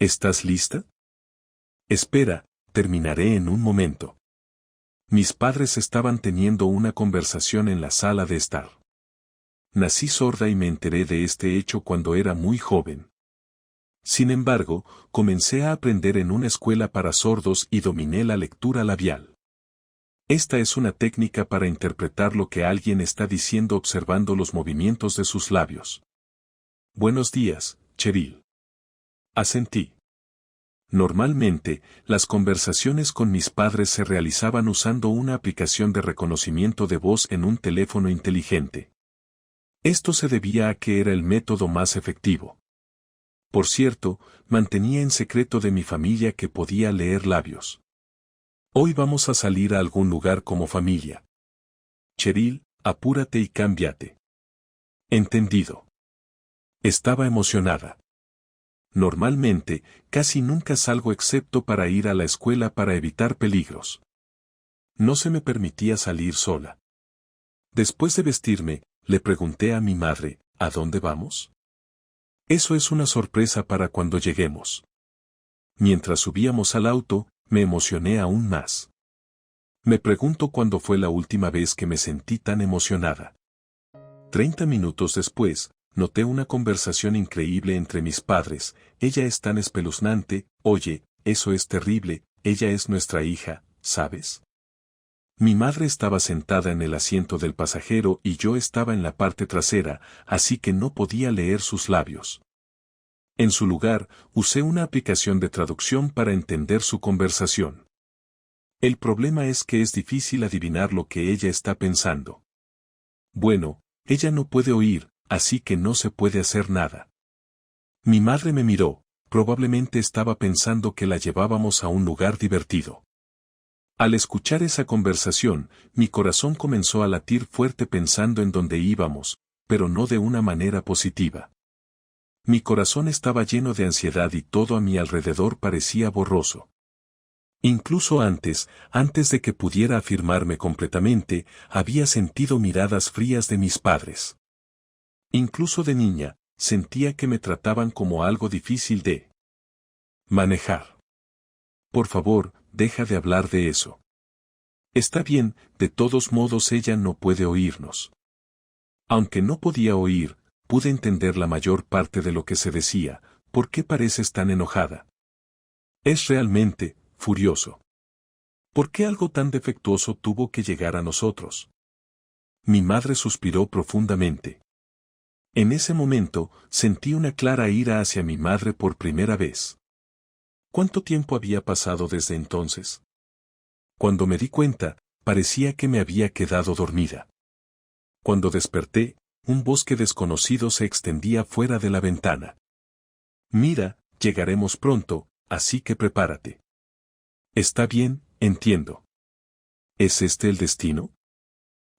¿Estás lista? Espera, terminaré en un momento. Mis padres estaban teniendo una conversación en la sala de estar. Nací sorda y me enteré de este hecho cuando era muy joven. Sin embargo, comencé a aprender en una escuela para sordos y dominé la lectura labial. Esta es una técnica para interpretar lo que alguien está diciendo observando los movimientos de sus labios. Buenos días, Cheryl. Asentí. Normalmente, las conversaciones con mis padres se realizaban usando una aplicación de reconocimiento de voz en un teléfono inteligente. Esto se debía a que era el método más efectivo. Por cierto, mantenía en secreto de mi familia que podía leer labios. Hoy vamos a salir a algún lugar como familia. Cheryl, apúrate y cámbiate. Entendido. Estaba emocionada. Normalmente, casi nunca salgo excepto para ir a la escuela para evitar peligros. No se me permitía salir sola. Después de vestirme, le pregunté a mi madre, ¿a dónde vamos? Eso es una sorpresa para cuando lleguemos. Mientras subíamos al auto, me emocioné aún más. Me pregunto cuándo fue la última vez que me sentí tan emocionada. 30 minutos después, noté una conversación increíble entre mis padres. Ella es tan espeluznante, oye, eso es terrible, ella es nuestra hija, ¿sabes? Mi madre estaba sentada en el asiento del pasajero y yo estaba en la parte trasera, así que no podía leer sus labios. En su lugar, usé una aplicación de traducción para entender su conversación. El problema es que es difícil adivinar lo que ella está pensando. Bueno, ella no puede oír, así que no se puede hacer nada. Mi madre me miró, probablemente estaba pensando que la llevábamos a un lugar divertido. Al escuchar esa conversación, mi corazón comenzó a latir fuerte pensando en dónde íbamos, pero no de una manera positiva. Mi corazón estaba lleno de ansiedad y todo a mi alrededor parecía borroso. Incluso antes de que pudiera afirmarme completamente, había sentido miradas frías de mis padres. Incluso de niña, sentía que me trataban como algo difícil de manejar. Por favor, deja de hablar de eso. Está bien, de todos modos ella no puede oírnos. Aunque no podía oír, pude entender la mayor parte de lo que se decía. ¿Por qué pareces tan enojada? Es realmente furioso. ¿Por qué algo tan defectuoso tuvo que llegar a nosotros? Mi madre suspiró profundamente. En ese momento, sentí una clara ira hacia mi madre por primera vez. ¿Cuánto tiempo había pasado desde entonces? Cuando me di cuenta, parecía que me había quedado dormida. Cuando desperté, un bosque desconocido se extendía fuera de la ventana. Mira, llegaremos pronto, así que prepárate. Está bien, entiendo. ¿Es este el destino?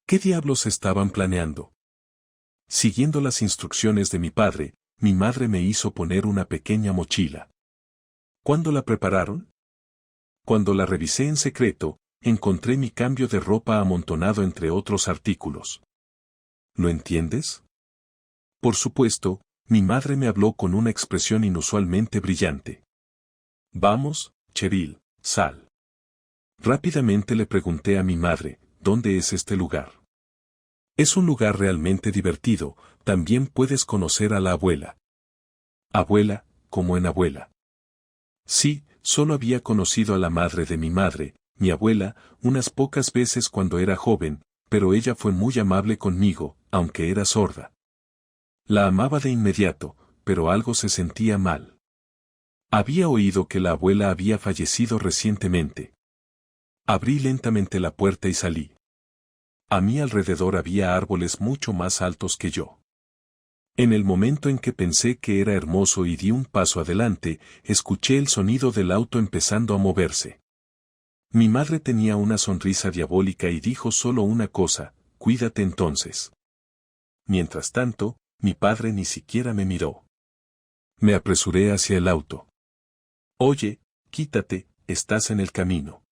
¿Qué diablos estaban planeando? Siguiendo las instrucciones de mi padre, mi madre me hizo poner una pequeña mochila. ¿Cuándo la prepararon? Cuando la revisé en secreto, encontré mi cambio de ropa amontonado entre otros artículos. ¿Lo entiendes? Por supuesto, mi madre me habló con una expresión inusualmente brillante. Vamos, Cheryl, sal. Rápidamente le pregunté a mi madre, ¿dónde es este lugar? Es un lugar realmente divertido, también puedes conocer a la abuela. Abuela, como en abuela. Sí, solo había conocido a la madre de mi madre, mi abuela, unas pocas veces cuando era joven, pero ella fue muy amable conmigo, aunque era sorda. La amaba de inmediato, pero algo se sentía mal. Había oído que la abuela había fallecido recientemente. Abrí lentamente la puerta y salí. A mi alrededor había árboles mucho más altos que yo. En el momento en que pensé que era hermoso y di un paso adelante, escuché el sonido del auto empezando a moverse. Mi madre tenía una sonrisa diabólica y dijo solo una cosa, cuídate entonces. Mientras tanto, mi padre ni siquiera me miró. Me apresuré hacia el auto. Oye, quítate, estás en el camino.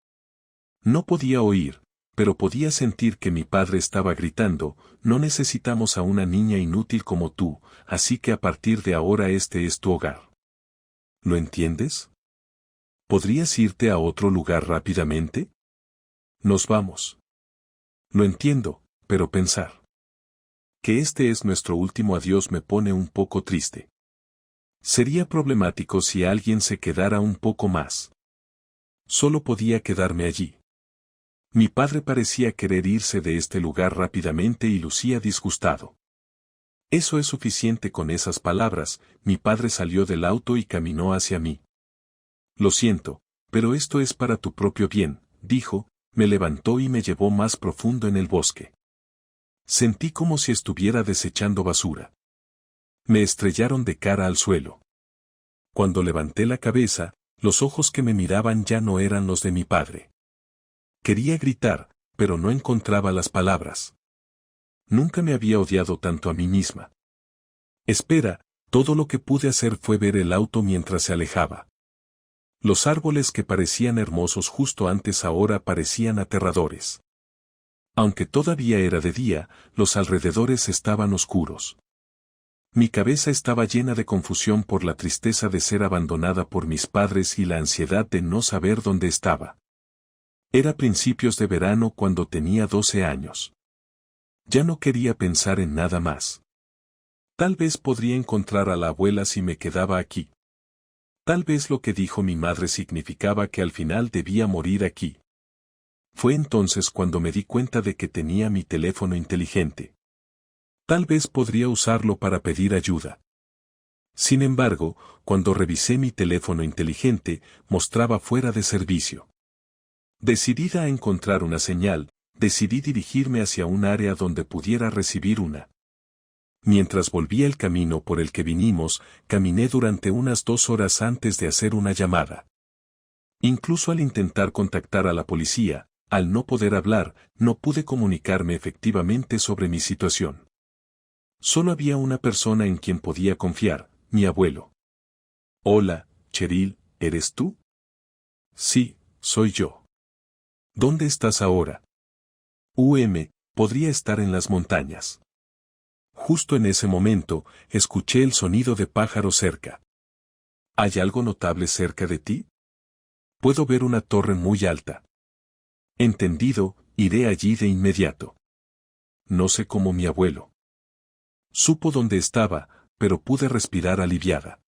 No podía oír, pero podía sentir que mi padre estaba gritando, no necesitamos a una niña inútil como tú, así que a partir de ahora este es tu hogar. ¿Lo entiendes? ¿Podrías irte a otro lugar rápidamente? Nos vamos. Lo entiendo, pero pensar que este es nuestro último adiós me pone un poco triste. Sería problemático si alguien se quedara un poco más. Solo podía quedarme allí. Mi padre parecía querer irse de este lugar rápidamente y lucía disgustado. Eso es suficiente con esas palabras, mi padre salió del auto y caminó hacia mí. Lo siento, pero esto es para tu propio bien, dijo, me levantó y me llevó más profundo en el bosque. Sentí como si estuviera desechando basura. Me estrellaron de cara al suelo. Cuando levanté la cabeza, los ojos que me miraban ya no eran los de mi padre. Quería gritar, pero no encontraba las palabras. Nunca me había odiado tanto a mí misma. Espera, todo lo que pude hacer fue ver el auto mientras se alejaba. Los árboles que parecían hermosos justo antes ahora parecían aterradores. Aunque todavía era de día, los alrededores estaban oscuros. Mi cabeza estaba llena de confusión por la tristeza de ser abandonada por mis padres y la ansiedad de no saber dónde estaba. Era principios de verano cuando tenía 12 años. Ya no quería pensar en nada más. Tal vez podría encontrar a la abuela si me quedaba aquí. Tal vez lo que dijo mi madre significaba que al final debía morir aquí. Fue entonces cuando me di cuenta de que tenía mi teléfono inteligente. Tal vez podría usarlo para pedir ayuda. Sin embargo, cuando revisé mi teléfono inteligente, mostraba fuera de servicio. Decidida a encontrar una señal, decidí dirigirme hacia un área donde pudiera recibir una. Mientras volvía el camino por el que vinimos, caminé durante unas 2 horas antes de hacer una llamada. Incluso al intentar contactar a la policía, al no poder hablar, no pude comunicarme efectivamente sobre mi situación. Solo había una persona en quien podía confiar, mi abuelo. Hola, Cheryl, ¿eres tú? Sí, soy yo. ¿Dónde estás ahora? Podría estar en las montañas. Justo en ese momento, escuché el sonido de pájaros cerca. ¿Hay algo notable cerca de ti? Puedo ver una torre muy alta. Entendido, iré allí de inmediato. No sé cómo mi abuelo supo dónde estaba, pero pude respirar aliviada.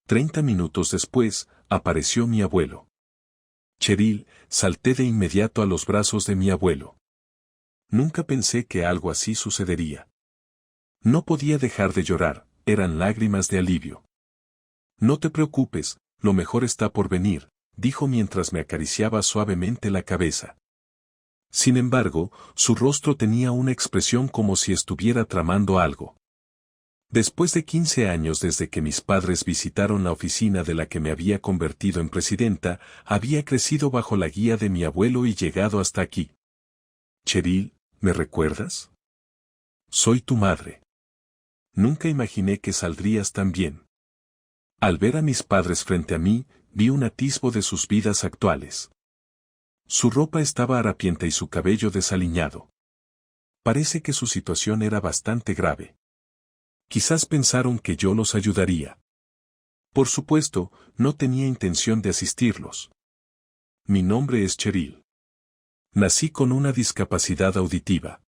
30 minutos después, apareció mi abuelo. Cheryl, salté de inmediato a los brazos de mi abuelo. Nunca pensé que algo así sucedería. No podía dejar de llorar, eran lágrimas de alivio. No te preocupes, lo mejor está por venir, dijo mientras me acariciaba suavemente la cabeza. Sin embargo, su rostro tenía una expresión como si estuviera tramando algo. Después de 15 años desde que mis padres visitaron la oficina de la que me había convertido en presidenta, había crecido bajo la guía de mi abuelo y llegado hasta aquí. Cheryl, ¿me recuerdas? Soy tu madre. Nunca imaginé que saldrías tan bien. Al ver a mis padres frente a mí, vi un atisbo de sus vidas actuales. Su ropa estaba harapienta y su cabello desaliñado. Parece que su situación era bastante grave. Quizás pensaron que yo los ayudaría. Por supuesto, no tenía intención de asistirlos. Mi nombre es Cheryl. Nací con una discapacidad auditiva.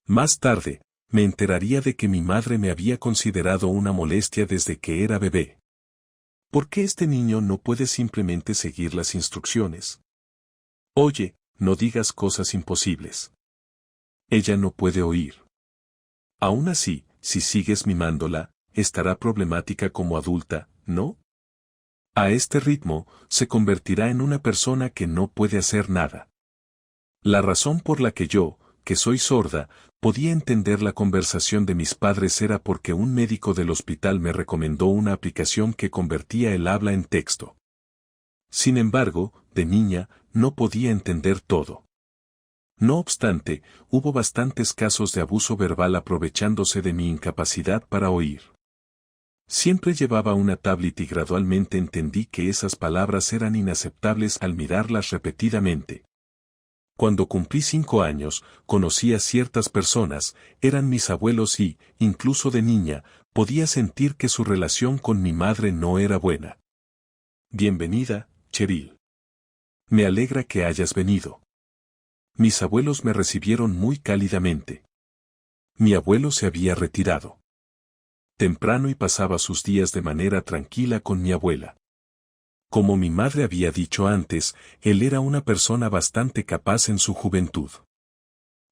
Más tarde, me enteraría de que mi madre me había considerado una molestia desde que era bebé. ¿Por qué este niño no puede simplemente seguir las instrucciones? Oye, no digas cosas imposibles. Ella no puede oír. Aún así, si sigues mimándola, estará problemática como adulta, ¿no? A este ritmo, se convertirá en una persona que no puede hacer nada. La razón por la que yo, que soy sorda, podía entender la conversación de mis padres era porque un médico del hospital me recomendó una aplicación que convertía el habla en texto. Sin embargo, de niña, no podía entender todo. No obstante, hubo bastantes casos de abuso verbal aprovechándose de mi incapacidad para oír. Siempre llevaba una tablet y gradualmente entendí que esas palabras eran inaceptables al mirarlas repetidamente. Cuando cumplí 5 años, conocí a ciertas personas, eran mis abuelos y, incluso de niña, podía sentir que su relación con mi madre no era buena. Bienvenida, Cheryl. Me alegra que hayas venido. Mis abuelos me recibieron muy cálidamente. Mi abuelo se había retirado temprano y pasaba sus días de manera tranquila con mi abuela. Como mi madre había dicho antes, él era una persona bastante capaz en su juventud.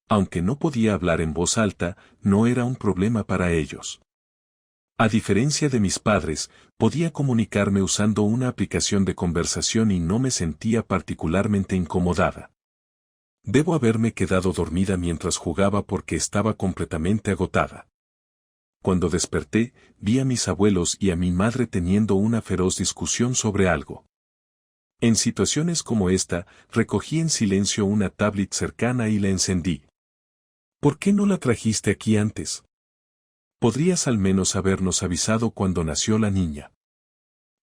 Aunque no podía hablar en voz alta, no era un problema para ellos. A diferencia de mis padres, podía comunicarme usando una aplicación de conversación y no me sentía particularmente incomodada. Debo haberme quedado dormida mientras jugaba porque estaba completamente agotada. Cuando desperté, vi a mis abuelos y a mi madre teniendo una feroz discusión sobre algo. En situaciones como esta, recogí en silencio una tablet cercana y la encendí. ¿Por qué no la trajiste aquí antes? Podrías al menos habernos avisado cuando nació la niña.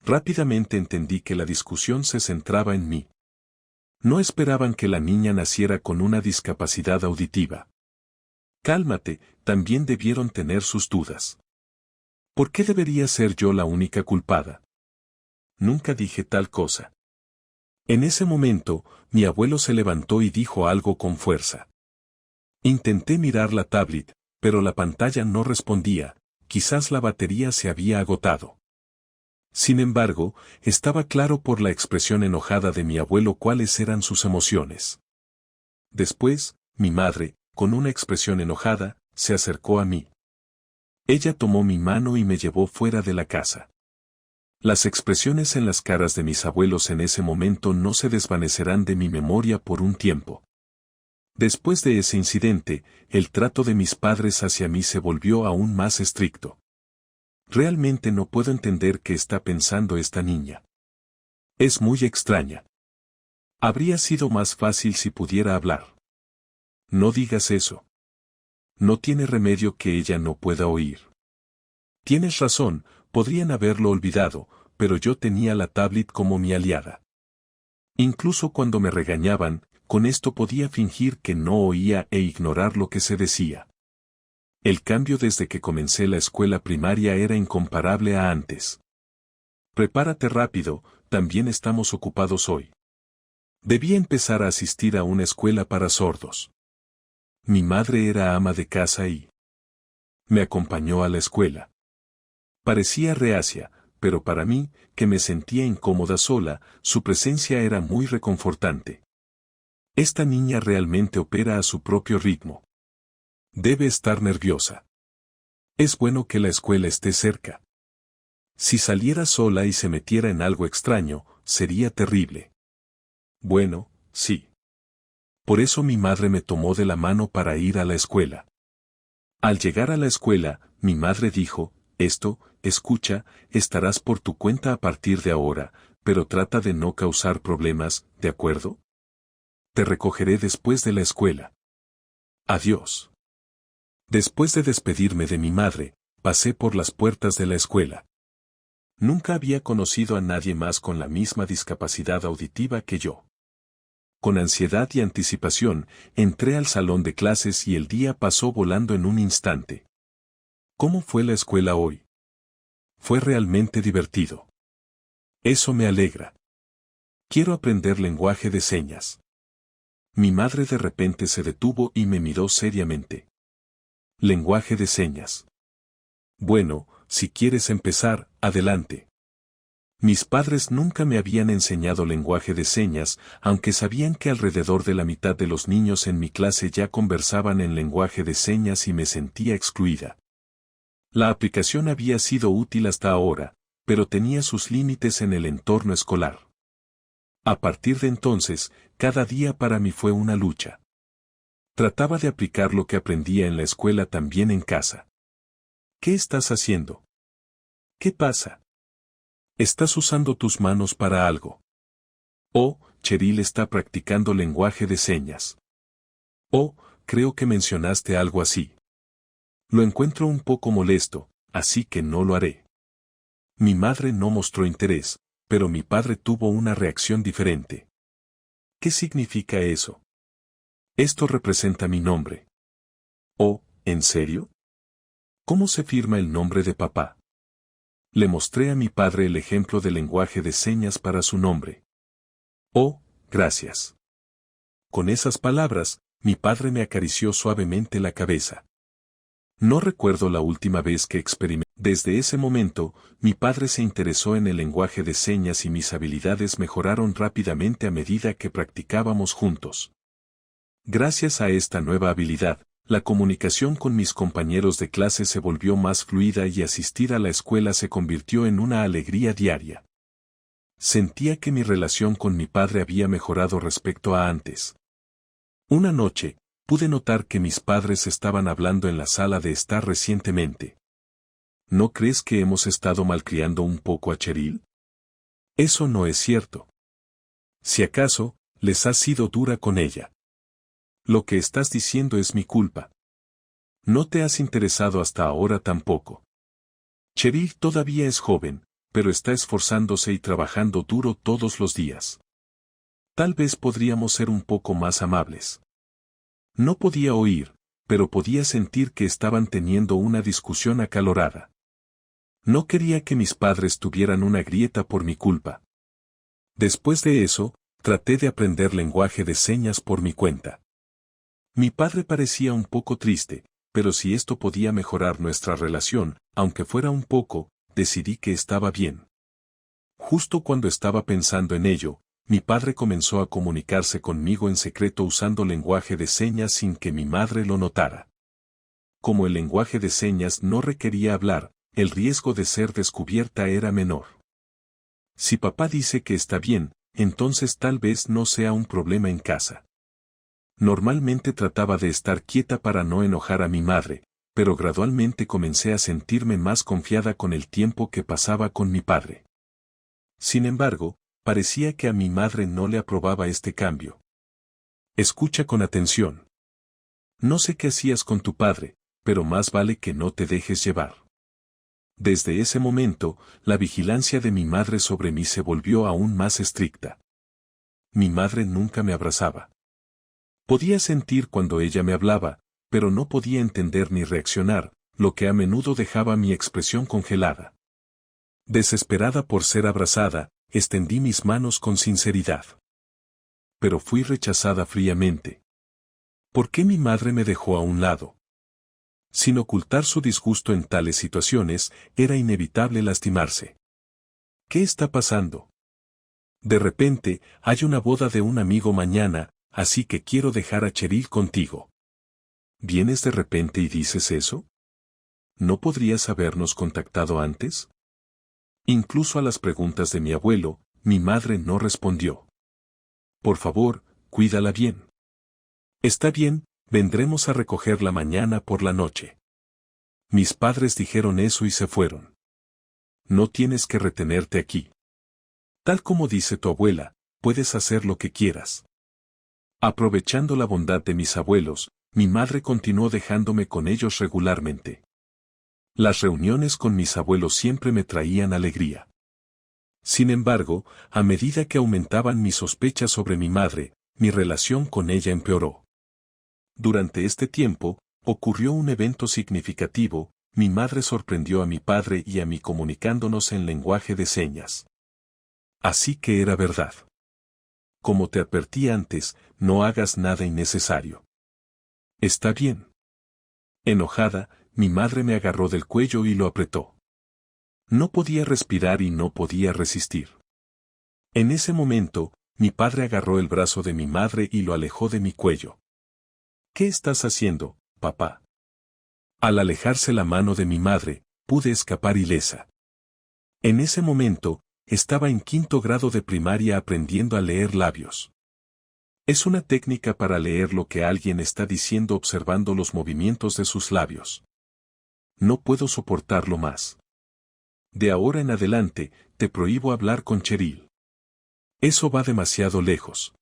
Rápidamente entendí que la discusión se centraba en mí. No esperaban que la niña naciera con una discapacidad auditiva. Cálmate, también debieron tener sus dudas. ¿Por qué debería ser yo la única culpada? Nunca dije tal cosa. En ese momento, mi abuelo se levantó y dijo algo con fuerza. Intenté mirar la tablet, pero la pantalla no respondía, quizás la batería se había agotado. Sin embargo, estaba claro por la expresión enojada de mi abuelo cuáles eran sus emociones. Después, mi madre, con una expresión enojada, se acercó a mí. Ella tomó mi mano y me llevó fuera de la casa. Las expresiones en las caras de mis abuelos en ese momento no se desvanecerán de mi memoria por un tiempo. Después de ese incidente, el trato de mis padres hacia mí se volvió aún más estricto. Realmente no puedo entender qué está pensando esta niña. Es muy extraña. Habría sido más fácil si pudiera hablar. No digas eso. No tiene remedio que ella no pueda oír. Tienes razón, podrían haberlo olvidado, pero yo tenía la tablet como mi aliada. Incluso cuando me regañaban, con esto podía fingir que no oía e ignorar lo que se decía. El cambio desde que comencé la escuela primaria era incomparable a antes. Prepárate rápido, también estamos ocupados hoy. Debía empezar a asistir a una escuela para sordos. Mi madre era ama de casa y me acompañó a la escuela. Parecía reacia, pero para mí, que me sentía incómoda sola, su presencia era muy reconfortante. Esta niña realmente opera a su propio ritmo. Debe estar nerviosa. Es bueno que la escuela esté cerca. Si saliera sola y se metiera en algo extraño, sería terrible. Bueno, sí. Por eso mi madre me tomó de la mano para ir a la escuela. Al llegar a la escuela, mi madre dijo, escucha, estarás por tu cuenta a partir de ahora, pero trata de no causar problemas, ¿de acuerdo? Te recogeré después de la escuela. Adiós. Después de despedirme de mi madre, pasé por las puertas de la escuela. Nunca había conocido a nadie más con la misma discapacidad auditiva que yo. Con ansiedad y anticipación, entré al salón de clases y el día pasó volando en un instante. ¿Cómo fue la escuela hoy? Fue realmente divertido. Eso me alegra. Quiero aprender lenguaje de señas. Mi madre de repente se detuvo y me miró seriamente. Lenguaje de señas. Bueno, si quieres empezar, adelante. Mis padres nunca me habían enseñado lenguaje de señas, aunque sabían que alrededor de la mitad de los niños en mi clase ya conversaban en lenguaje de señas y me sentía excluida. La aplicación había sido útil hasta ahora, pero tenía sus límites en el entorno escolar. A partir de entonces, cada día para mí fue una lucha. Trataba de aplicar lo que aprendía en la escuela también en casa. ¿Qué estás haciendo? ¿Qué pasa? Estás usando tus manos para algo. Oh, Cheryl está practicando lenguaje de señas. Oh, creo que mencionaste algo así. Lo encuentro un poco molesto, así que no lo haré. Mi madre no mostró interés, pero mi padre tuvo una reacción diferente. ¿Qué significa eso? Esto representa mi nombre. Oh, ¿en serio? ¿Cómo se firma el nombre de papá? Le mostré a mi padre el ejemplo de lenguaje de señas para su nombre. Oh, gracias. Con esas palabras, mi padre me acarició suavemente la cabeza. No recuerdo la última vez que experimenté. Desde ese momento, mi padre se interesó en el lenguaje de señas y mis habilidades mejoraron rápidamente a medida que practicábamos juntos. Gracias a esta nueva habilidad, la comunicación con mis compañeros de clase se volvió más fluida y asistir a la escuela se convirtió en una alegría diaria. Sentía que mi relación con mi padre había mejorado respecto a antes. Una noche, pude notar que mis padres estaban hablando en la sala de estar recientemente. ¿No crees que hemos estado malcriando un poco a Cheryl? Eso no es cierto. Si acaso, les has sido dura con ella. Lo que estás diciendo es mi culpa. No te has interesado hasta ahora tampoco. Cheryl todavía es joven, pero está esforzándose y trabajando duro todos los días. Tal vez podríamos ser un poco más amables. No podía oír, pero podía sentir que estaban teniendo una discusión acalorada. No quería que mis padres tuvieran una grieta por mi culpa. Después de eso, traté de aprender lenguaje de señas por mi cuenta. Mi padre parecía un poco triste, pero si esto podía mejorar nuestra relación, aunque fuera un poco, decidí que estaba bien. Justo cuando estaba pensando en ello, mi padre comenzó a comunicarse conmigo en secreto usando lenguaje de señas sin que mi madre lo notara. Como el lenguaje de señas no requería hablar, el riesgo de ser descubierta era menor. Si papá dice que está bien, entonces tal vez no sea un problema en casa. Normalmente trataba de estar quieta para no enojar a mi madre, pero gradualmente comencé a sentirme más confiada con el tiempo que pasaba con mi padre. Sin embargo, parecía que a mi madre no le aprobaba este cambio. Escucha con atención. No sé qué hacías con tu padre, pero más vale que no te dejes llevar. Desde ese momento, la vigilancia de mi madre sobre mí se volvió aún más estricta. Mi madre nunca me abrazaba. Podía sentir cuando ella me hablaba, pero no podía entender ni reaccionar, lo que a menudo dejaba mi expresión congelada. Desesperada por ser abrazada, extendí mis manos con sinceridad. Pero fui rechazada fríamente. ¿Por qué mi madre me dejó a un lado? Sin ocultar su disgusto en tales situaciones, era inevitable lastimarse. ¿Qué está pasando? De repente, hay una boda de un amigo mañana, así que quiero dejar a Cheryl contigo. ¿Vienes de repente y dices eso? ¿No podrías habernos contactado antes? Incluso a las preguntas de mi abuelo, mi madre no respondió. Por favor, cuídala bien. Está bien, vendremos a recogerla mañana por la noche. Mis padres dijeron eso y se fueron. No tienes que retenerte aquí. Tal como dice tu abuela, puedes hacer lo que quieras. Aprovechando la bondad de mis abuelos, mi madre continuó dejándome con ellos regularmente. Las reuniones con mis abuelos siempre me traían alegría. Sin embargo, a medida que aumentaban mis sospechas sobre mi madre, mi relación con ella empeoró. Durante este tiempo, ocurrió un evento significativo, mi madre sorprendió a mi padre y a mí comunicándonos en lenguaje de señas. Así que era verdad. Como te advertí antes, no hagas nada innecesario. Está bien. Enojada, mi madre me agarró del cuello y lo apretó. No podía respirar y no podía resistir. En ese momento, mi padre agarró el brazo de mi madre y lo alejó de mi cuello. ¿Qué estás haciendo, papá? Al alejarse la mano de mi madre, pude escapar ilesa. En ese momento, estaba en 5º grado de primaria aprendiendo a leer labios. Es una técnica para leer lo que alguien está diciendo observando los movimientos de sus labios. No puedo soportarlo más. De ahora en adelante, te prohíbo hablar con Cheryl. Eso va demasiado lejos.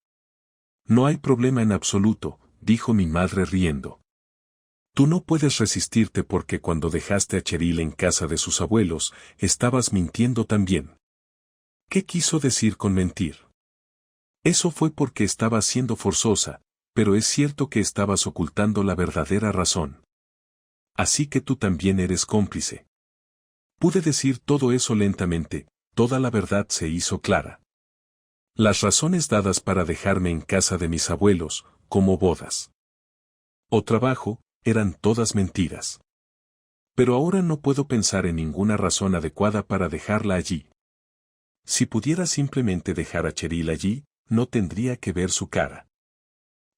No hay problema en absoluto, dijo mi madre riendo. Tú no puedes resistirte porque cuando dejaste a Cheryl en casa de sus abuelos, estabas mintiendo también. ¿Qué quiso decir con mentir? Eso fue porque estaba siendo forzosa, pero es cierto que estabas ocultando la verdadera razón. Así que tú también eres cómplice. Pude decir todo eso lentamente, toda la verdad se hizo clara. Las razones dadas para dejarme en casa de mis abuelos, como bodas o trabajo, eran todas mentiras. Pero ahora no puedo pensar en ninguna razón adecuada para dejarla allí. Si pudiera simplemente dejar a Cheryl allí, no tendría que ver su cara.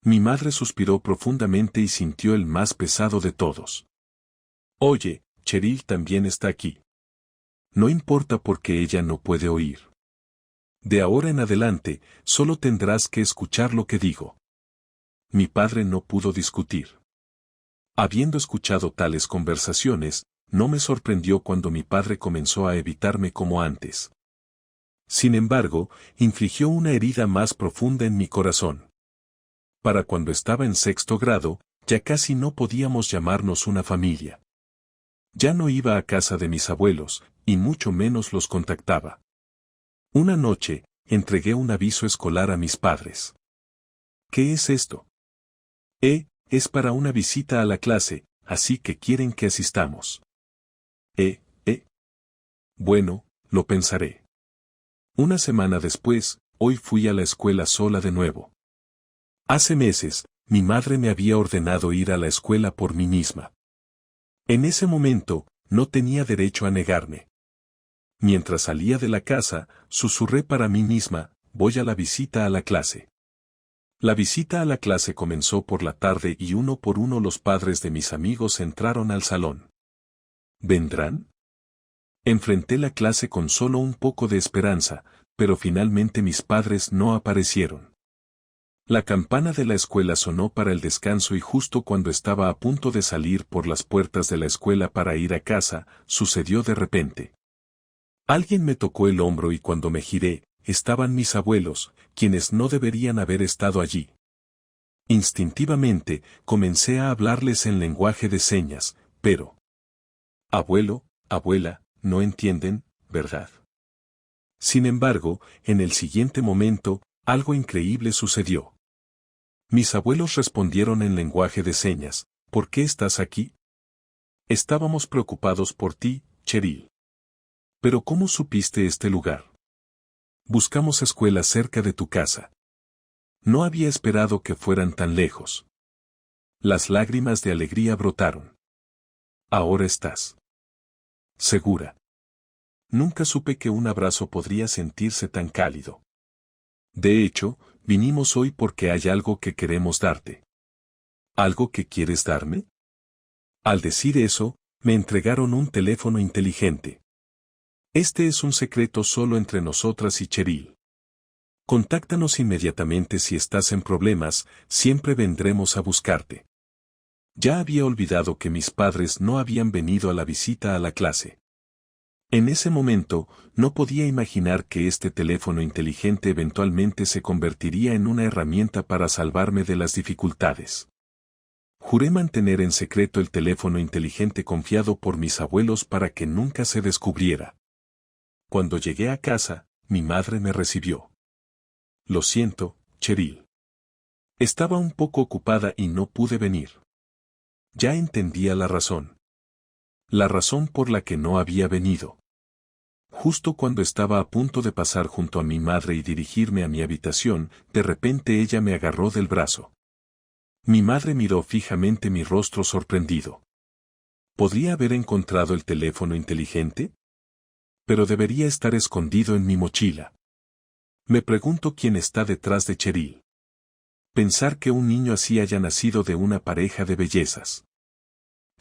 Mi madre suspiró profundamente y sintió el más pesado de todos. Oye, Cheryl también está aquí. No importa porque ella no puede oír. De ahora en adelante, solo tendrás que escuchar lo que digo. Mi padre no pudo discutir. Habiendo escuchado tales conversaciones, no me sorprendió cuando mi padre comenzó a evitarme como antes. Sin embargo, infligió una herida más profunda en mi corazón. Para cuando estaba en 6º grado, ya casi no podíamos llamarnos una familia. Ya no iba a casa de mis abuelos, y mucho menos los contactaba. Una noche, entregué un aviso escolar a mis padres. ¿Qué es esto? Es para una visita a la clase, así que quieren que asistamos. Bueno, lo pensaré. Una semana después, hoy fui a la escuela sola de nuevo. Hace meses, mi madre me había ordenado ir a la escuela por mí misma. En ese momento, no tenía derecho a negarme. Mientras salía de la casa, susurré para mí misma, voy a la visita a la clase. La visita a la clase comenzó por la tarde y uno por uno los padres de mis amigos entraron al salón. ¿Vendrán? Enfrenté la clase con solo un poco de esperanza, pero finalmente mis padres no aparecieron. La campana de la escuela sonó para el descanso y justo cuando estaba a punto de salir por las puertas de la escuela para ir a casa, sucedió de repente. Alguien me tocó el hombro y cuando me giré, estaban mis abuelos, quienes no deberían haber estado allí. Instintivamente, comencé a hablarles en lenguaje de señas, pero... Abuelo, abuela, no entienden, ¿verdad? Sin embargo, en el siguiente momento, algo increíble sucedió. Mis abuelos respondieron en lenguaje de señas, ¿por qué estás aquí? Estábamos preocupados por ti, Cheryl. ¿Pero cómo supiste este lugar? Buscamos escuelas cerca de tu casa. No había esperado que fueran tan lejos. Las lágrimas de alegría brotaron. Ahora estás segura. Nunca supe que un abrazo podría sentirse tan cálido. De hecho, vinimos hoy porque hay algo que queremos darte. ¿Algo que quieres darme? Al decir eso, me entregaron un teléfono inteligente. Este es un secreto solo entre nosotras y Cheryl. Contáctanos inmediatamente si estás en problemas, siempre vendremos a buscarte. Ya había olvidado que mis padres no habían venido a la visita a la clase. En ese momento, no podía imaginar que este teléfono inteligente eventualmente se convertiría en una herramienta para salvarme de las dificultades. Juré mantener en secreto el teléfono inteligente confiado por mis abuelos para que nunca se descubriera. Cuando llegué a casa, mi madre me recibió. Lo siento, Cheryl. Estaba un poco ocupada y no pude venir. Ya entendía la razón. La razón por la que no había venido. Justo cuando estaba a punto de pasar junto a mi madre y dirigirme a mi habitación, de repente ella me agarró del brazo. Mi madre miró fijamente mi rostro sorprendido. ¿Podría haber encontrado el teléfono inteligente? Pero debería estar escondido en mi mochila. Me pregunto quién está detrás de Cheryl. Pensar que un niño así haya nacido de una pareja de bellezas.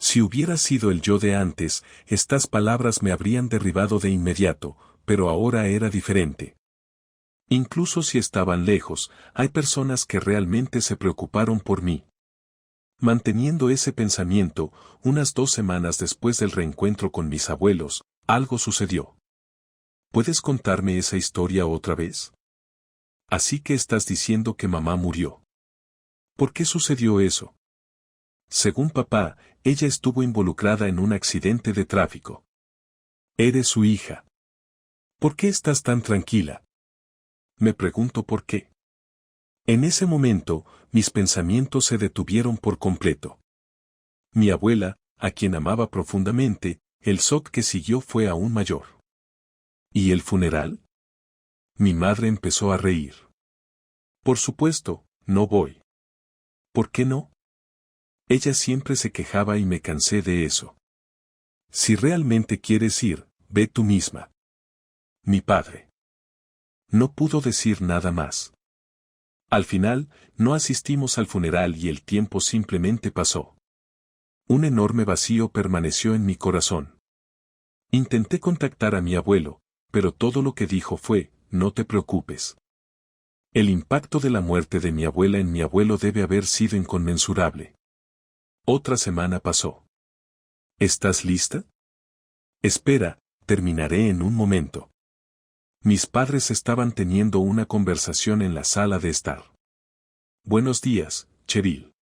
Si hubiera sido el yo de antes, estas palabras me habrían derribado de inmediato, pero ahora era diferente. Incluso si estaban lejos, hay personas que realmente se preocuparon por mí. Manteniendo ese pensamiento, unas 2 semanas después del reencuentro con mis abuelos, algo sucedió. ¿Puedes contarme esa historia otra vez? Así que estás diciendo que mamá murió. ¿Por qué sucedió eso? Según papá, ella estuvo involucrada en un accidente de tráfico. Eres su hija. ¿Por qué estás tan tranquila? Me pregunto por qué. En ese momento, mis pensamientos se detuvieron por completo. Mi abuela, a quien amaba profundamente, el shock que siguió fue aún mayor. ¿Y el funeral? Mi madre empezó a reír. Por supuesto, no voy. ¿Por qué no? Ella siempre se quejaba y me cansé de eso. Si realmente quieres ir, ve tú misma. Mi padre. No pudo decir nada más. Al final, no asistimos al funeral y el tiempo simplemente pasó. Un enorme vacío permaneció en mi corazón. Intenté contactar a mi abuelo, pero todo lo que dijo fue, no te preocupes. El impacto de la muerte de mi abuela en mi abuelo debe haber sido inconmensurable. Otra semana pasó. ¿Estás lista? Espera, terminaré en un momento. Mis padres estaban teniendo una conversación en la sala de estar. Buenos días, Cheryl.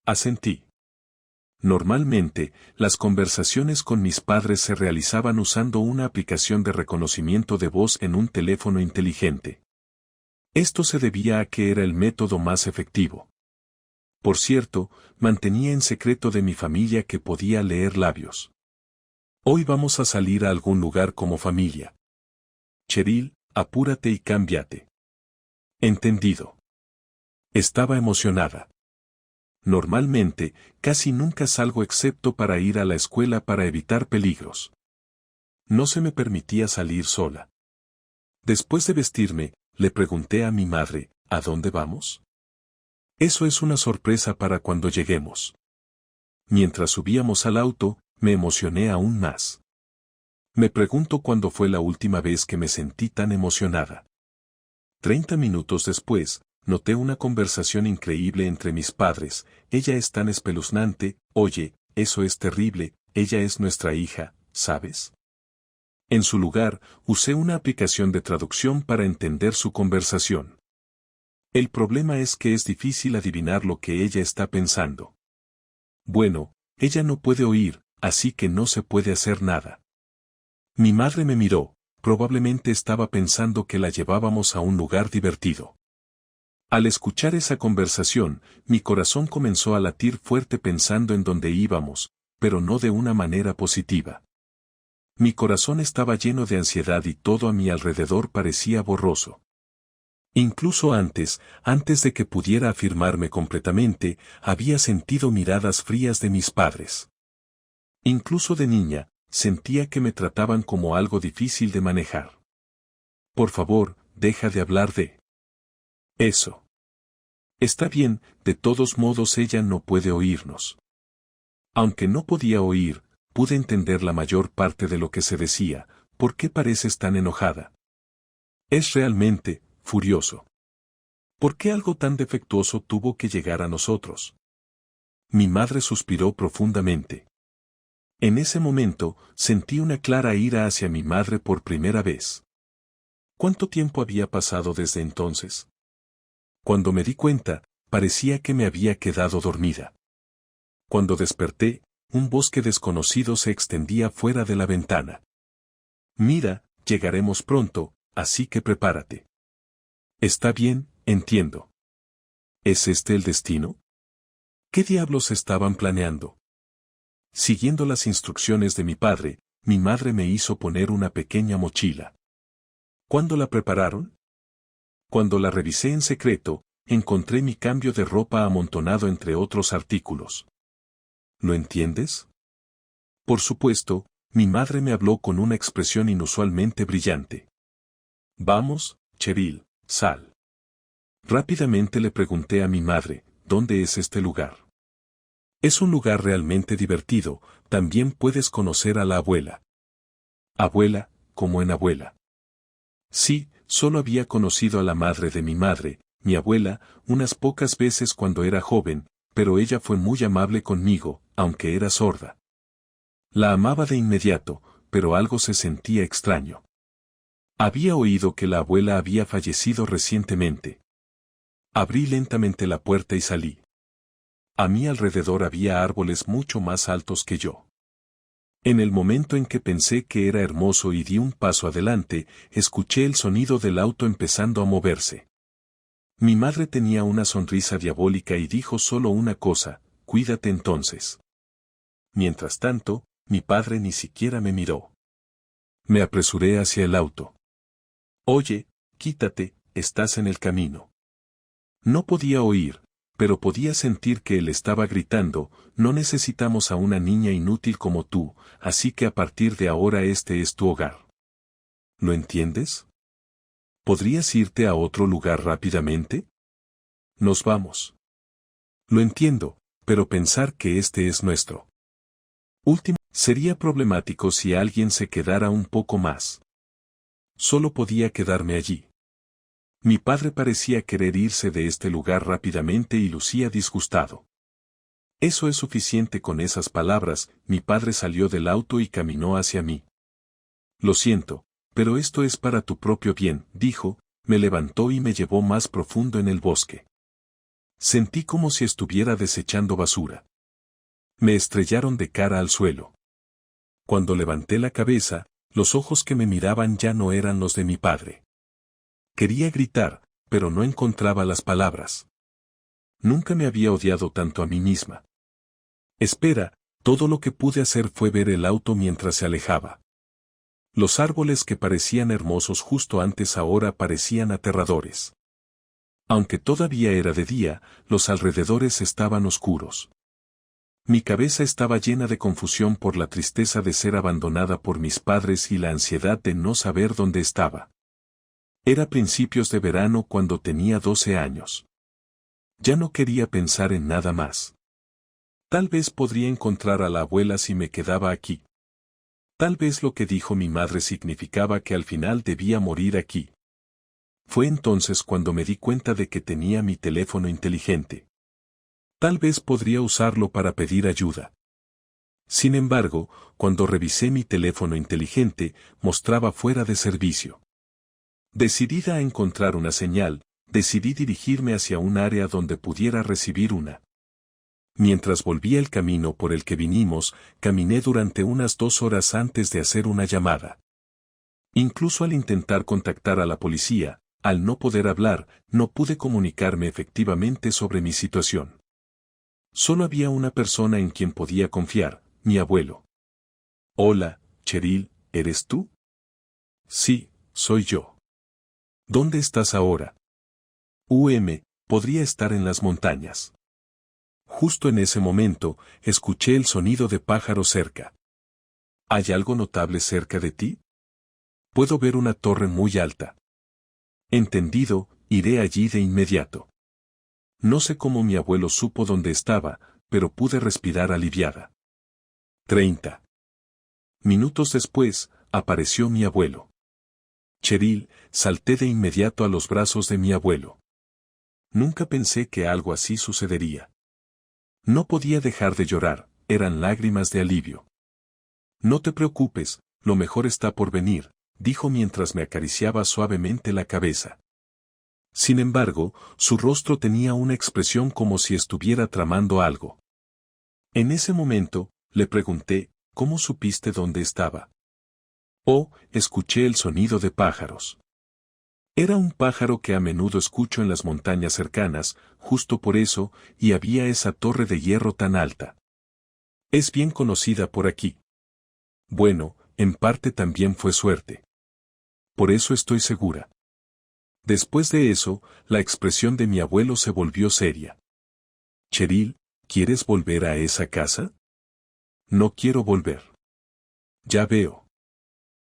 Asentí. Normalmente, las conversaciones con mis padres se realizaban usando una aplicación de reconocimiento de voz en un teléfono inteligente. Esto se debía a que era el método más efectivo. Por cierto, mantenía en secreto de mi familia que podía leer labios. Hoy vamos a salir a algún lugar como familia. Cheryl, apúrate y cámbiate. Entendido. Estaba emocionada. Normalmente, casi nunca salgo excepto para ir a la escuela para evitar peligros. No se me permitía salir sola. Después de vestirme, le pregunté a mi madre, ¿a dónde vamos? Eso es una sorpresa para cuando lleguemos. Mientras subíamos al auto, me emocioné aún más. Me pregunto cuándo fue la última vez que me sentí tan emocionada. 30 minutos después, noté una conversación increíble entre mis padres. Ella es tan espeluznante, oye, eso es terrible, ella es nuestra hija, ¿sabes? En su lugar, usé una aplicación de traducción para entender su conversación. El problema es que es difícil adivinar lo que ella está pensando. Bueno, ella no puede oír, así que no se puede hacer nada. Mi madre me miró, probablemente estaba pensando que la llevábamos a un lugar divertido. Al escuchar esa conversación, mi corazón comenzó a latir fuerte pensando en dónde íbamos, pero no de una manera positiva. Mi corazón estaba lleno de ansiedad y todo a mi alrededor parecía borroso. Incluso antes de que pudiera afirmarme completamente, había sentido miradas frías de mis padres. Incluso de niña, sentía que me trataban como algo difícil de manejar. Por favor, deja de hablar de eso. Está bien, de todos modos ella no puede oírnos. Aunque no podía oír, pude entender la mayor parte de lo que se decía. ¿Por qué pareces tan enojada? Es realmente furioso. ¿Por qué algo tan defectuoso tuvo que llegar a nosotros? Mi madre suspiró profundamente. En ese momento, sentí una clara ira hacia mi madre por primera vez. ¿Cuánto tiempo había pasado desde entonces? Cuando me di cuenta, parecía que me había quedado dormida. Cuando desperté, un bosque desconocido se extendía fuera de la ventana. Mira, llegaremos pronto, así que prepárate. Está bien, entiendo. ¿Es este el destino? ¿Qué diablos estaban planeando? Siguiendo las instrucciones de mi padre, mi madre me hizo poner una pequeña mochila. ¿Cuándo la prepararon? Cuando la revisé en secreto, encontré mi cambio de ropa amontonado entre otros artículos. ¿Lo entiendes? Por supuesto, mi madre me habló con una expresión inusualmente brillante. Vamos, Cheryl, sal. Rápidamente le pregunté a mi madre, ¿dónde es este lugar? Es un lugar realmente divertido, también puedes conocer a la abuela. Abuela, como en abuela. Sí, solo había conocido a la madre de mi madre, mi abuela, unas pocas veces cuando era joven, pero ella fue muy amable conmigo, aunque era sorda. La amaba de inmediato, pero algo se sentía extraño. Había oído que la abuela había fallecido recientemente. Abrí lentamente la puerta y salí. A mi alrededor había árboles mucho más altos que yo. En el momento en que pensé que era hermoso y di un paso adelante, escuché el sonido del auto empezando a moverse. Mi madre tenía una sonrisa diabólica y dijo solo una cosa: cuídate entonces. Mientras tanto, mi padre ni siquiera me miró. Me apresuré hacia el auto. Oye, quítate, estás en el camino. No podía oír, pero podía sentir que él estaba gritando: no necesitamos a una niña inútil como tú, así que a partir de ahora este es tu hogar. ¿Lo entiendes? ¿Podrías irte a otro lugar rápidamente? Nos vamos. Lo entiendo, pero pensar que este es nuestro último sería problemático si alguien se quedara un poco más. Solo podía quedarme allí. Mi padre parecía querer irse de este lugar rápidamente y lucía disgustado. Eso es suficiente. Con esas palabras, mi padre salió del auto y caminó hacia mí. Lo siento, pero esto es para tu propio bien, dijo, me levantó y me llevó más profundo en el bosque. Sentí como si estuviera desechando basura. Me estrellaron de cara al suelo. Cuando levanté la cabeza, los ojos que me miraban ya no eran los de mi padre. Quería gritar, pero no encontraba las palabras. Nunca me había odiado tanto a mí misma. Espera, todo lo que pude hacer fue ver el auto mientras se alejaba. Los árboles que parecían hermosos justo antes ahora parecían aterradores. Aunque todavía era de día, los alrededores estaban oscuros. Mi cabeza estaba llena de confusión por la tristeza de ser abandonada por mis padres y la ansiedad de no saber dónde estaba. Era principios de verano cuando tenía 12 años. Ya no quería pensar en nada más. Tal vez podría encontrar a la abuela si me quedaba aquí. Tal vez lo que dijo mi madre significaba que al final debía morir aquí. Fue entonces cuando me di cuenta de que tenía mi teléfono inteligente. Tal vez podría usarlo para pedir ayuda. Sin embargo, cuando revisé mi teléfono inteligente, mostraba fuera de servicio. Decidida a encontrar una señal, decidí dirigirme hacia un área donde pudiera recibir una. Mientras volvía el camino por el que vinimos, caminé durante unas 2 horas antes de hacer una llamada. Incluso al intentar contactar a la policía, al no poder hablar, no pude comunicarme efectivamente sobre mi situación. Solo había una persona en quien podía confiar, mi abuelo. Hola, Cheryl, ¿eres tú? Sí, soy yo. ¿Dónde estás ahora? Podría estar en las montañas. Justo en ese momento, escuché el sonido de pájaros cerca. ¿Hay algo notable cerca de ti? Puedo ver una torre muy alta. Entendido, iré allí de inmediato. No sé cómo mi abuelo supo dónde estaba, pero pude respirar aliviada. 30 minutos después, apareció mi abuelo. Cheryl, salté de inmediato a los brazos de mi abuelo. Nunca pensé que algo así sucedería. No podía dejar de llorar, eran lágrimas de alivio. No te preocupes, lo mejor está por venir, dijo mientras me acariciaba suavemente la cabeza. Sin embargo, su rostro tenía una expresión como si estuviera tramando algo. En ese momento, le pregunté, ¿cómo supiste dónde estaba? Oh, escuché el sonido de pájaros. Era un pájaro que a menudo escucho en las montañas cercanas, justo por eso, y había esa torre de hierro tan alta. Es bien conocida por aquí. Bueno, en parte también fue suerte. Por eso estoy segura. Después de eso, la expresión de mi abuelo se volvió seria. Cheryl, ¿quieres volver a esa casa? No quiero volver. Ya veo.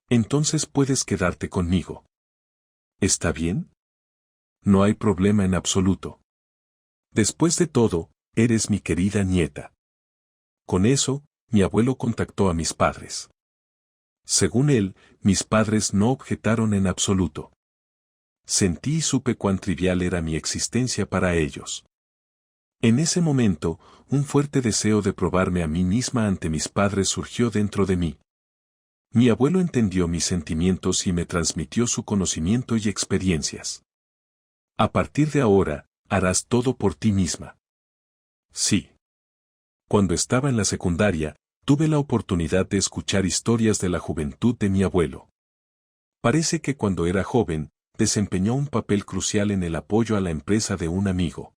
Entonces puedes quedarte conmigo. ¿Está bien? No hay problema en absoluto. Después de todo, eres mi querida nieta. Con eso, mi abuelo contactó a mis padres. Según él, mis padres no objetaron en absoluto. Sentí y supe cuán trivial era mi existencia para ellos. En ese momento, un fuerte deseo de probarme a mí misma ante mis padres surgió dentro de mí. Mi abuelo entendió mis sentimientos y me transmitió su conocimiento y experiencias. A partir de ahora, harás todo por ti misma. Sí. Cuando estaba en la secundaria, tuve la oportunidad de escuchar historias de la juventud de mi abuelo. Parece que cuando era joven, desempeñó un papel crucial en el apoyo a la empresa de un amigo.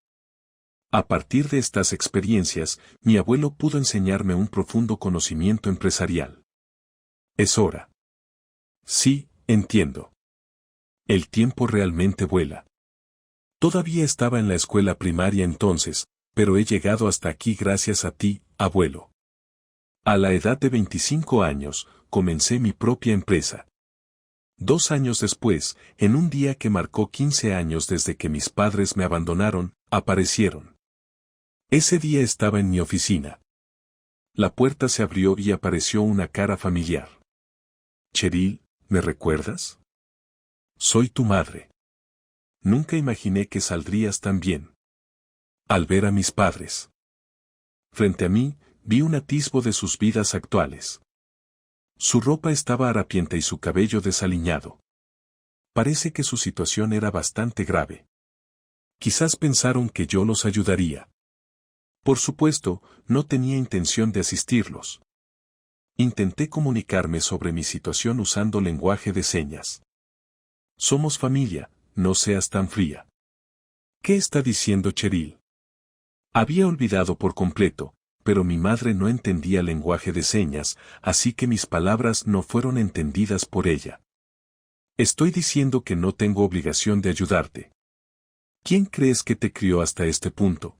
A partir de estas experiencias, mi abuelo pudo enseñarme un profundo conocimiento empresarial. Es hora. Sí, entiendo. El tiempo realmente vuela. Todavía estaba en la escuela primaria entonces, pero he llegado hasta aquí gracias a ti, abuelo. A la edad de 25 años, comencé mi propia empresa. 2 años después, en un día que marcó 15 años desde que mis padres me abandonaron, aparecieron. Ese día estaba en mi oficina. La puerta se abrió y apareció una cara familiar. Cheryl, ¿me recuerdas? Soy tu madre. Nunca imaginé que saldrías tan bien. Al ver a mis padres. Frente a mí, vi un atisbo de sus vidas actuales. Su ropa estaba harapienta y su cabello desaliñado. Parece que su situación era bastante grave. Quizás pensaron que yo los ayudaría. Por supuesto, no tenía intención de asistirlos. Intenté comunicarme sobre mi situación usando lenguaje de señas. Somos familia, no seas tan fría. ¿Qué está diciendo Cheryl? Había olvidado por completo, pero mi madre no entendía lenguaje de señas, así que mis palabras no fueron entendidas por ella. Estoy diciendo que no tengo obligación de ayudarte. ¿Quién crees que te crió hasta este punto?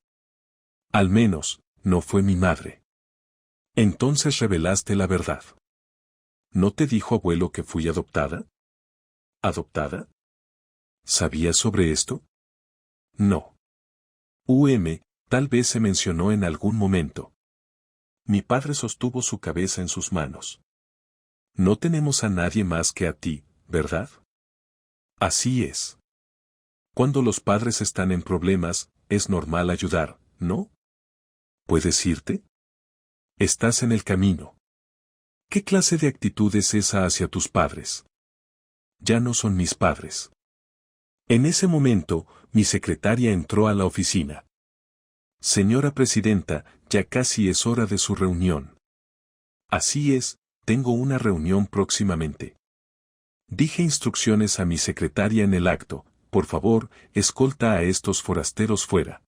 Al menos, no fue mi madre. Entonces revelaste la verdad. ¿No te dijo abuelo que fui adoptada? ¿Adoptada? ¿Sabías sobre esto? No. Tal vez se mencionó en algún momento. Mi padre sostuvo su cabeza en sus manos. No tenemos a nadie más que a ti, ¿verdad? Así es. Cuando los padres están en problemas, es normal ayudar, ¿no? ¿Puedes irte? Estás en el camino. ¿Qué clase de actitud es esa hacia tus padres? Ya no son mis padres. En ese momento, mi secretaria entró a la oficina. Señora presidenta, ya casi es hora de su reunión. Así es, tengo una reunión próximamente. Dije instrucciones a mi secretaria en el acto, por favor, escolta a estos forasteros fuera.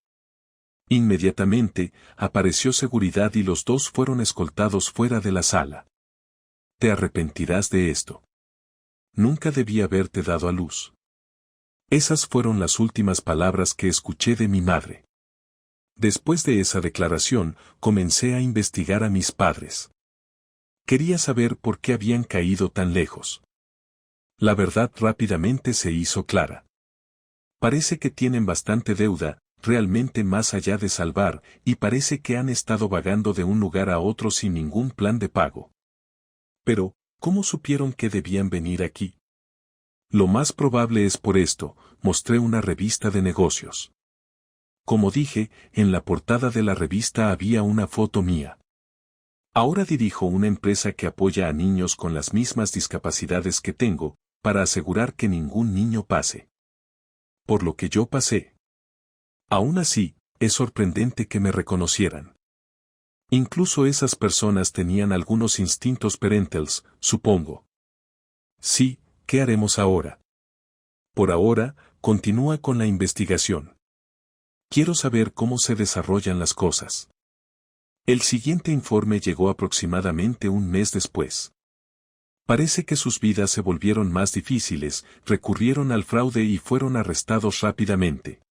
Inmediatamente, apareció seguridad y los dos fueron escoltados fuera de la sala. Te arrepentirás de esto. Nunca debí haberte dado a luz. Esas fueron las últimas palabras que escuché de mi madre. Después de esa declaración, comencé a investigar a mis padres. Quería saber por qué habían caído tan lejos. La verdad rápidamente se hizo clara. Parece que tienen bastante deuda, realmente más allá de salvar, y parece que han estado vagando de un lugar a otro sin ningún plan de pago. Pero, ¿cómo supieron que debían venir aquí? Lo más probable es por esto, mostré una revista de negocios. Como dije, en la portada de la revista había una foto mía. Ahora dirijo una empresa que apoya a niños con las mismas discapacidades que tengo, para asegurar que ningún niño pase por lo que yo pasé. Aún así, es sorprendente que me reconocieran. Incluso esas personas tenían algunos instintos parentals, supongo. Sí, ¿qué haremos ahora? Por ahora, continúa con la investigación. Quiero saber cómo se desarrollan las cosas. El siguiente informe llegó aproximadamente un mes después. Parece que sus vidas se volvieron más difíciles, recurrieron al fraude y fueron arrestados rápidamente.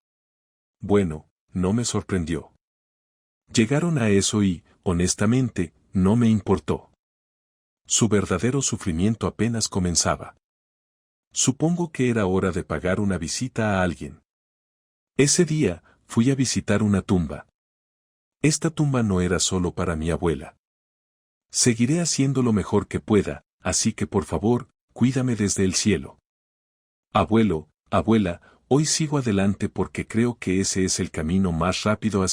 Bueno, no me sorprendió. Llegaron a eso y, honestamente, no me importó. Su verdadero sufrimiento apenas comenzaba. Supongo que era hora de pagar una visita a alguien. Ese día, fui a visitar una tumba. Esta tumba no era solo para mi abuela. Seguiré haciendo lo mejor que pueda, así que por favor, cuídame desde el cielo. Abuelo, abuela, hoy sigo adelante porque creo que ese es el camino más rápido hacia